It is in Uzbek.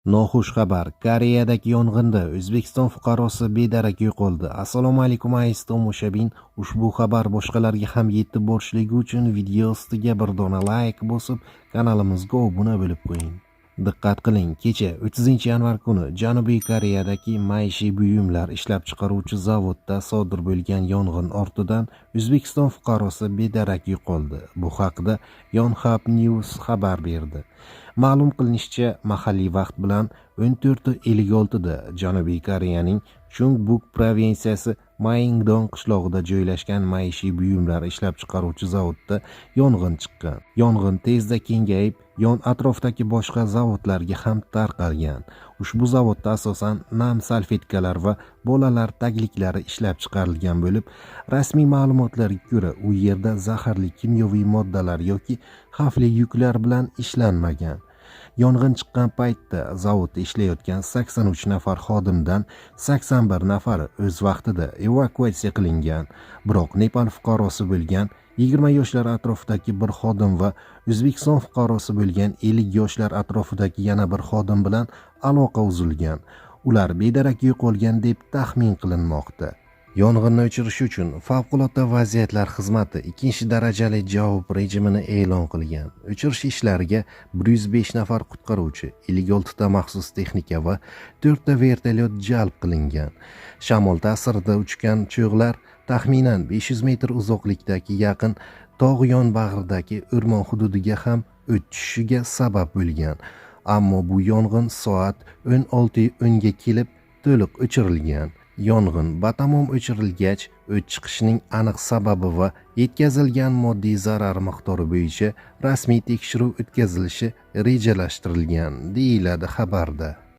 Noxush xabar. Koreyadagi yong'inda O'zbekiston fuqarosi bedarak yo'qoldi. Assalomu alaykum aziz tomoshabin. Ushbu xabar boshqalarga ham yetib borishligi uchun video ostiga bir dona like bosib, kanalimizga obuna bo'lib qo'ying. Diqqat qiling, kecha 30-yanvar kuni Janubiy Koreyadagi maishiy buyumlar ishlab chiqaruvchi zavodda sodir bo'lgan yong'in ortidan O'zbekiston fuqarosi bedarak yo'qoldi. Bu haqda Yonhap News xabar berdi. Ma'lum qilinishicha, mahalliy vaqt bilan 14:56 da Janubiy Koreyaning Chungbuk provinsiyasi Maingdong qishlog'ida joylashgan maishiy buyumlar ishlab chiqaruvchi zavodda yong'in chiqqan. Yong'in tezda kengayib, yon atrofdagi boshqa zavodlarga ham tarqalgan. Ushbu zavodda asosan nam salfetkalar va bolalar tagliklari ishlab chiqarilgan bo'lib, rasmiy ma'lumotlarga ko'ra, u yerda zaharli kimyoviy moddalar yoki xavfli yuklar bilan ishlanmagan. Yong'in chiqqan paytda zavodda ishlayotgan 83 nafar xodimdan 81 nafari o'z vaqtida evakuatsiya qilingan. Biroq Nepal fuqarosi bo'lgan 20 yoshlar atrofidagi bir xodim va O'zbekiston fuqarosi bo'lgan 50 yoshlar atrofidagi yana bir xodim bilan aloqa uzilgan. Ular bedarak yo'qolgan deb taxmin qilinmoqda. Yong'inni o'chirish uchun favqulodda vaziyatlar xizmati 2-darajali javob rejimini e'lon qilgan. O'chirish ishlariga 105 nafar qutqaruvchi, 56 ta maxsus texnika va 4 ta vertolyot jalb qilingan. Shamol ta'sirida uchgan cho'g'lar taxminan 500 metr uzoqlikdagi yaqin tog' yonbag'ridagi o'rmon hududiga ham o't tushishiga sabab bo'lgan. Ammo bu yong'in soat 16:10 ga kelib to'liq o'chirilgan. Yong'in batamom o'chirilgach, o't chiqishining aniq sababi va yetkazilgan moddiy zarar miqdori bo'yicha rasmiy tekshiruv o'tkazilishi rejalashtirilgan, deyiladi xabarda.